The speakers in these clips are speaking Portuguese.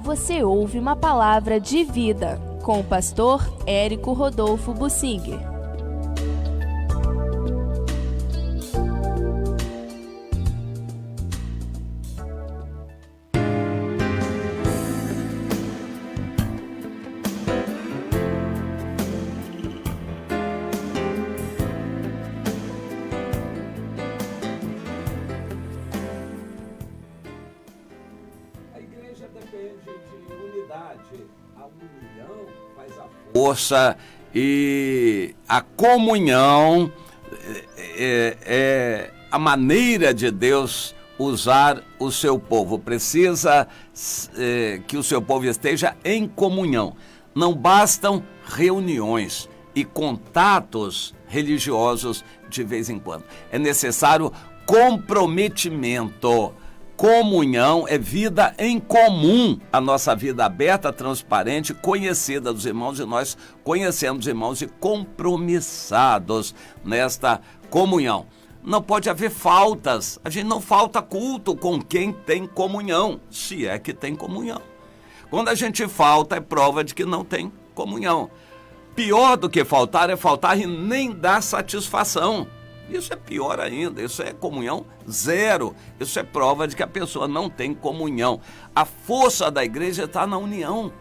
Você ouve uma palavra de vida com o pastor Érico Rodolfo Bussinger. A união faz a força e a comunhão é a maneira de Deus usar o seu povo. Precisa que o seu povo esteja em comunhão. Não bastam reuniões e contatos religiosos de vez em quando. É necessário comprometimento. Comunhão é vida em comum, a nossa vida aberta, transparente, conhecida dos irmãos, e nós conhecemos os irmãos e compromissados nesta comunhão. Não pode haver faltas, a gente não falta culto com quem tem comunhão, se é que tem comunhão. Quando a gente falta, é prova de que não tem comunhão. Pior do que faltar é faltar e nem dar satisfação. Isso é pior ainda, isso é comunhão zero, isso é prova de que a pessoa não tem comunhão. A força da igreja está na união.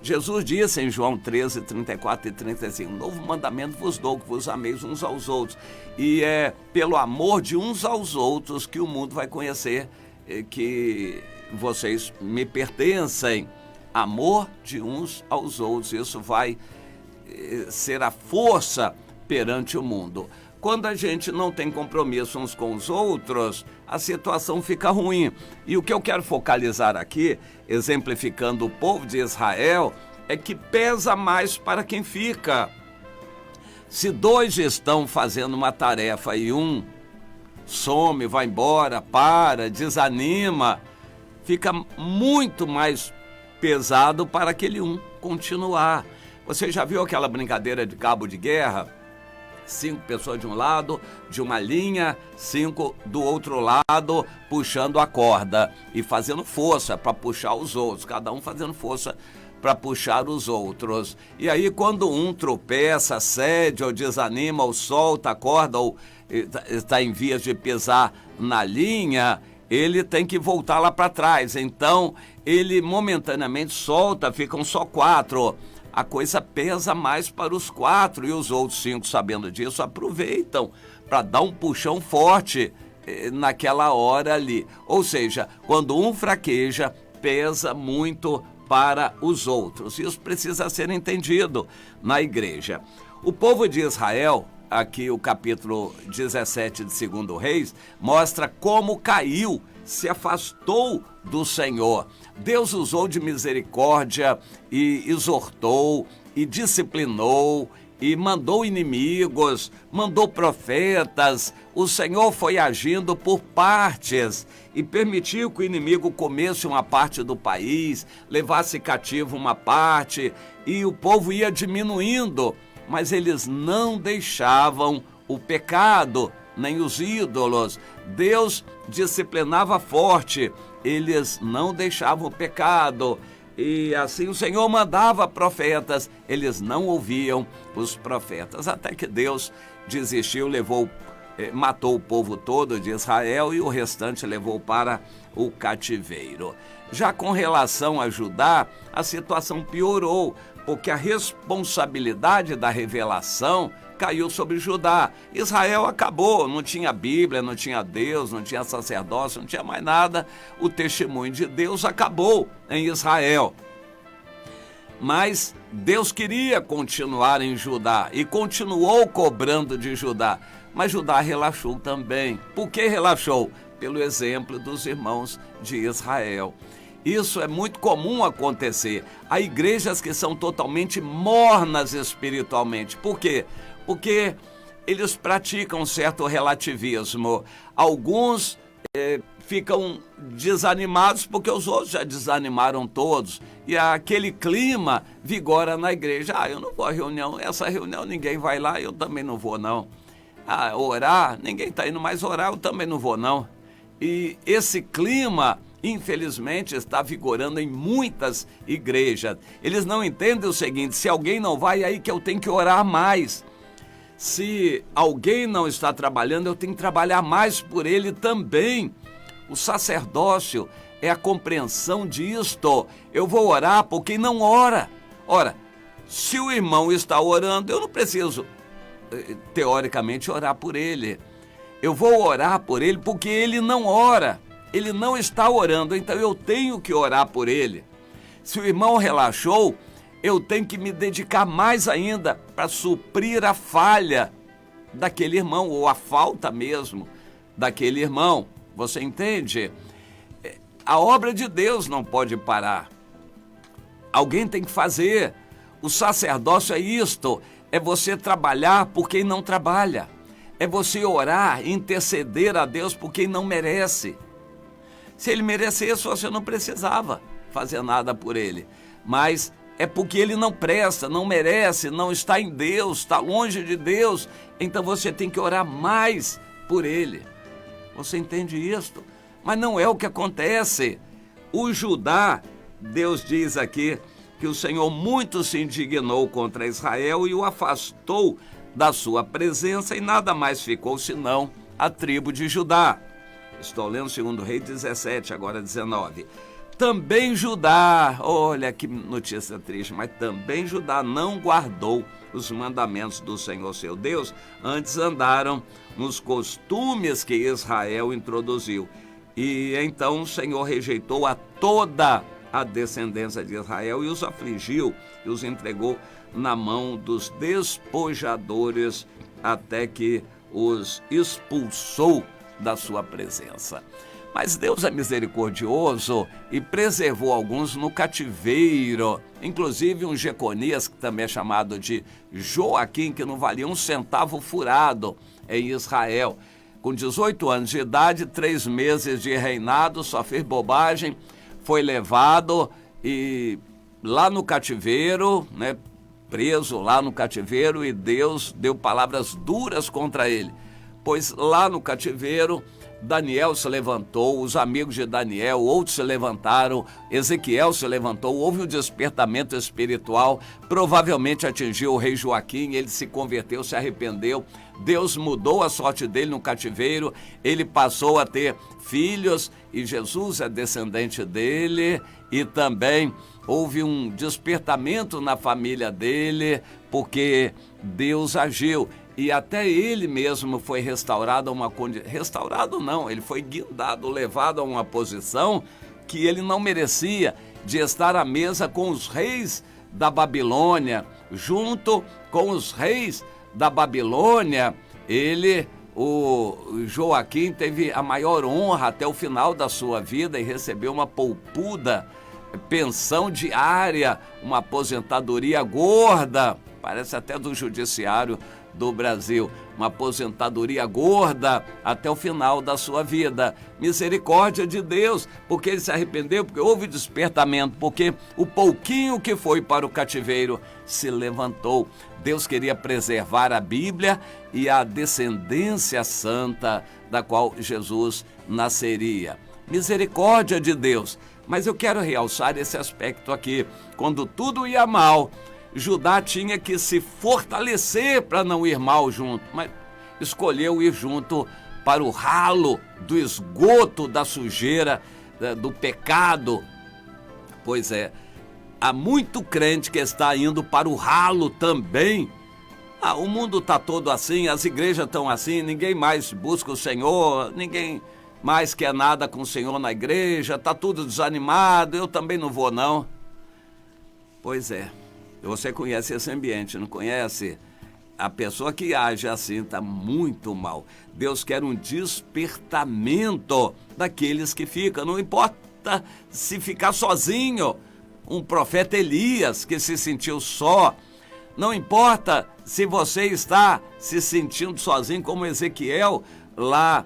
Jesus disse em João 13, 34 e 35, novo mandamento vos dou, que vos ameis uns aos outros. E é pelo amor de uns aos outros que o mundo vai conhecer que vocês me pertencem. Amor de uns aos outros, isso vai ser a força perante o mundo. Quando a gente não tem compromisso uns com os outros, a situação fica ruim. E o que eu quero focalizar aqui, exemplificando o povo de Israel, é que pesa mais para quem fica. Se dois estão fazendo uma tarefa e um some, vai embora, desanima, fica muito mais pesado para aquele um continuar. Você já viu aquela brincadeira de cabo de guerra? 5 pessoas de um lado, de uma linha, 5 do outro lado, puxando a corda e fazendo força para puxar os outros, cada um fazendo força para puxar os outros. E aí quando um tropeça, cede ou desanima, ou solta a corda, ou está em vias de pisar na linha, ele tem que voltar lá para trás. Então ele momentaneamente solta, ficam só 4. A coisa pesa mais para os 4 e os outros 5, sabendo disso, aproveitam para dar um puxão forte naquela hora ali. Ou seja, quando um fraqueja, pesa muito para os outros. Isso precisa ser entendido na igreja. O povo de Israel, aqui o capítulo 17 de 2 Reis, mostra como caiu, se afastou do Senhor. Deus usou de misericórdia e exortou e disciplinou e mandou inimigos, mandou profetas. O Senhor foi agindo por partes e permitiu que o inimigo comesse uma parte do país, levasse cativo uma parte, e o povo ia diminuindo, mas eles não deixavam o pecado, nem os ídolos. Deus disciplinava forte, eles não deixavam o pecado. E assim o Senhor mandava profetas, eles não ouviam os profetas, até que Deus desistiu, matou o povo todo de Israel e o restante levou para o cativeiro. Já com relação a Judá, a situação piorou, porque a responsabilidade da revelação caiu sobre Judá. Israel acabou, não tinha Bíblia, não tinha Deus, não tinha sacerdócio, não tinha mais nada. O testemunho de Deus acabou em Israel. Mas Deus queria continuar em Judá e continuou cobrando de Judá. Mas Judá relaxou também. Por que relaxou? Pelo exemplo dos irmãos de Israel. Isso é muito comum acontecer. Há igrejas que são totalmente mornas espiritualmente. Por quê? Porque eles praticam um certo relativismo. Alguns ficam desanimados porque os outros já desanimaram todos. E aquele clima vigora na igreja. Eu não vou à reunião, essa reunião ninguém vai lá, eu também não vou não. Orar, ninguém está indo mais orar, eu também não vou não. E esse clima infelizmente, está vigorando em muitas igrejas. Eles não entendem o seguinte: se alguém não vai, é aí que eu tenho que orar mais. Se alguém não está trabalhando, eu tenho que trabalhar mais por ele também. O sacerdócio é a compreensão disto. Eu vou orar por quem não ora. Ora, se o irmão está orando, eu não preciso, teoricamente, orar por ele. Eu vou orar por ele porque ele não ora. Ele não está orando, então eu tenho que orar por ele. Se o irmão relaxou, eu tenho que me dedicar mais ainda para suprir a falha daquele irmão, ou a falta mesmo daquele irmão. Você entende? A obra de Deus não pode parar. Alguém tem que fazer. O sacerdócio é isto, é você trabalhar por quem não trabalha. É você orar, interceder a Deus por quem não merece. Se ele merecesse, você não precisava fazer nada por ele. Mas é porque ele não presta, não merece, não está em Deus, está longe de Deus. Então você tem que orar mais por ele. Você entende isto? Mas não é o que acontece. O Judá, Deus diz aqui que o Senhor muito se indignou contra Israel e o afastou da sua presença, e nada mais ficou senão a tribo de Judá. Estou lendo 2 Reis 17, agora 19. Também Judá, olha que notícia triste, mas também Judá não guardou os mandamentos do Senhor seu Deus, antes andaram nos costumes que Israel introduziu. E então o Senhor rejeitou a toda a descendência de Israel e os afligiu e os entregou na mão dos despojadores até que os expulsou da sua presença. Mas Deus é misericordioso e preservou alguns no cativeiro, inclusive um Jeconias, que também é chamado de Joaquim, que não valia um centavo furado em Israel. Com 18 anos de idade, 3 meses de reinado, só fez bobagem, foi levado e lá no cativeiro, né, preso lá no cativeiro, e Deus deu palavras duras contra ele, pois lá no cativeiro Daniel se levantou, os amigos de Daniel, outros se levantaram, Ezequiel se levantou, houve um despertamento espiritual, provavelmente atingiu o rei Joaquim, ele se converteu, se arrependeu, Deus mudou a sorte dele no cativeiro, ele passou a ter filhos e Jesus é descendente dele, e também houve um despertamento na família dele, porque Deus agiu. E até ele mesmo foi restaurado a uma condição. Restaurado não, ele foi guindado, levado a uma posição que ele não merecia, de estar à mesa com os reis da Babilônia. Junto com os reis da Babilônia, o Joaquim, teve a maior honra até o final da sua vida e recebeu uma poupuda pensão diária, uma aposentadoria gorda, parece até do judiciário do Brasil, uma aposentadoria gorda até o final da sua vida. Misericórdia de Deus, porque ele se arrependeu, porque houve despertamento, porque o pouquinho que foi para o cativeiro se levantou. Deus queria preservar a Bíblia e a descendência santa da qual Jesus nasceria. Misericórdia de Deus. Mas eu quero realçar esse aspecto aqui. Quando tudo ia mal, Judá tinha que se fortalecer para não ir mal junto, mas escolheu ir junto para o ralo do esgoto, da sujeira, do pecado. Pois é, há muito crente que está indo para o ralo também. O mundo está todo assim, as igrejas estão assim, ninguém mais busca o Senhor, ninguém mais quer nada com o Senhor na igreja, está tudo desanimado, eu também não vou não. Pois é. Você conhece esse ambiente, não conhece? A pessoa que age assim está muito mal. Deus quer um despertamento daqueles que ficam. Não importa se ficar sozinho. Um profeta Elias que se sentiu só. Não importa se você está se sentindo sozinho como Ezequiel lá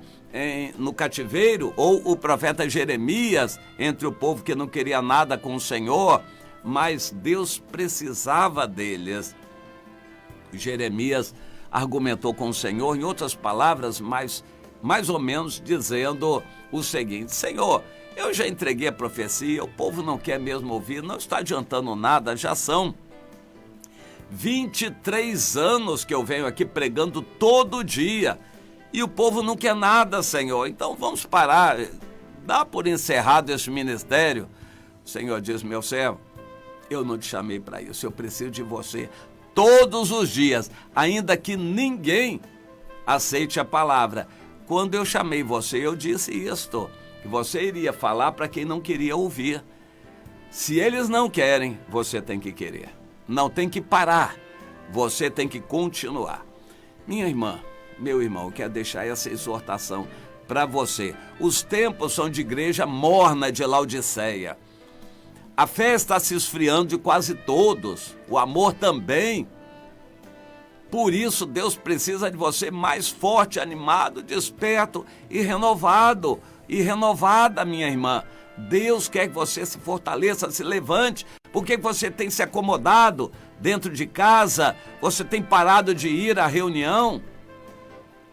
no cativeiro, ou o profeta Jeremias entre o povo que não queria nada com o Senhor. Mas Deus precisava deles. Jeremias argumentou com o Senhor, em outras palavras, mais ou menos dizendo o seguinte: Senhor, Eu já entreguei a profecia, o povo não quer mesmo ouvir, não está adiantando nada, já são 23 anos que eu venho aqui pregando todo dia e o povo não quer nada, Senhor. Então vamos parar, dá por encerrado este ministério. O Senhor diz: meu servo, eu não te chamei para isso, eu preciso de você todos os dias, ainda que ninguém aceite a palavra. Quando eu chamei você, eu disse isto, que você iria falar para quem não queria ouvir. Se eles não querem, você tem que querer. Não tem que parar, você tem que continuar. Minha irmã, meu irmão, eu quero deixar essa exortação para você. Os tempos são de igreja morna de Laodiceia. A fé está se esfriando de quase todos, o amor também. Por isso, Deus precisa de você mais forte, animado, desperto e renovado. E renovada, minha irmã. Deus quer que você se fortaleça, se levante. Por que você tem se acomodado dentro de casa? Você tem parado de ir à reunião?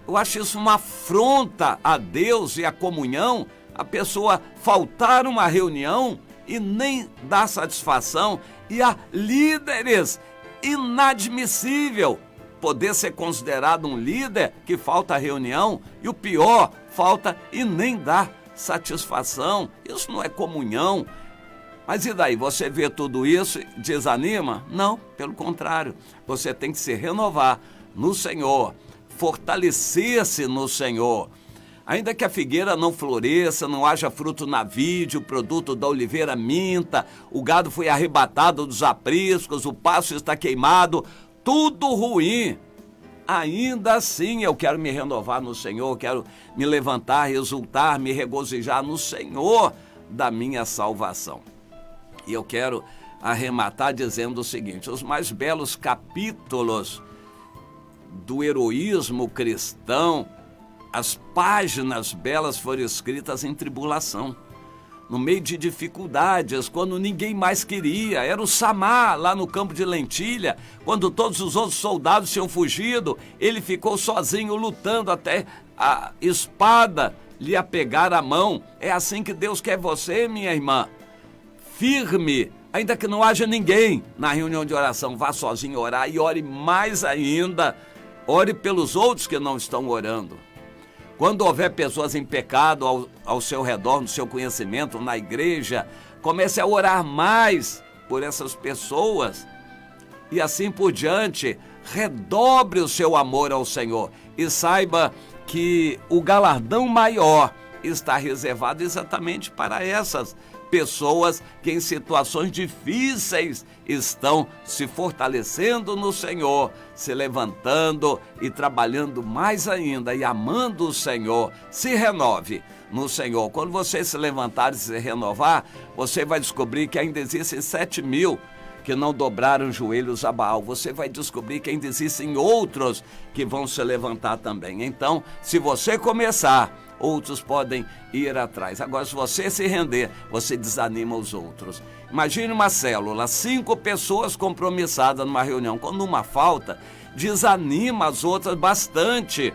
Eu acho isso uma afronta a Deus e à comunhão. A pessoa faltar uma reunião e nem dar satisfação. E há líderes, inadmissível poder ser considerado um líder que falta a reunião. E o pior, falta e nem dá satisfação. Isso não é comunhão. Mas e daí? Você vê tudo isso e desanima? Não, pelo contrário. Você tem que se renovar no Senhor, fortalecer-se no Senhor. Ainda que a figueira não floresça, não haja fruto na vide, o produto da oliveira minta, o gado foi arrebatado dos apriscos, o pasto está queimado, tudo ruim. Ainda assim eu quero me renovar no Senhor, quero me levantar, exultar, me regozijar no Senhor da minha salvação. E eu quero arrematar dizendo o seguinte: os mais belos capítulos do heroísmo cristão, as páginas belas foram escritas em tribulação, no meio de dificuldades, quando ninguém mais queria. Era o Samar lá no campo de lentilha, quando todos os outros soldados tinham fugido, ele ficou sozinho lutando até a espada lhe apegar a mão. É assim que Deus quer você, minha irmã. Firme, ainda que não haja ninguém na reunião de oração, vá sozinho orar e ore mais ainda. Ore pelos outros que não estão orando. Quando houver pessoas em pecado ao seu redor, no seu conhecimento, na igreja, comece a orar mais por essas pessoas e assim por diante. Redobre o seu amor ao Senhor e saiba que o galardão maior está reservado exatamente para essas pessoas que em situações difíceis estão se fortalecendo no Senhor, se levantando e trabalhando mais ainda e amando o Senhor. Se renove no Senhor. Quando você se levantar e se renovar, você vai descobrir que ainda existem 7.000 que não dobraram joelhos a Baal. Você vai descobrir que ainda existem outros que vão se levantar também. Então, se você começar, outros podem ir atrás. Agora, se você se render, você desanima os outros. Imagine uma célula, 5 pessoas compromissadas numa reunião. Quando uma falta, desanima as outras bastante.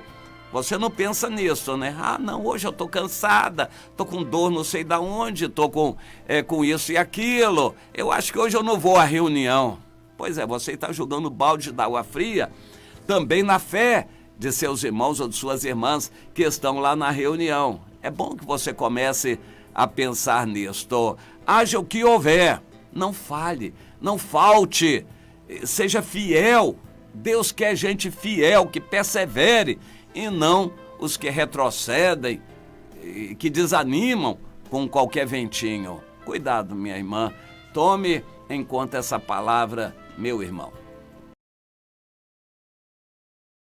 Você não pensa nisso, né? Ah, não, hoje eu estou cansada, estou com dor não sei de onde, estou com isso e aquilo. Eu acho que hoje eu não vou à reunião. Pois é, você está jogando balde d'água fria também na fé de seus irmãos ou de suas irmãs que estão lá na reunião. É bom que você comece a pensar nisto. Haja o que houver, não falhe, não falte, seja fiel. Deus quer gente fiel, que persevere, e não os que retrocedem, que desanimam com qualquer ventinho. Cuidado, minha irmã, tome em conta essa palavra, meu irmão.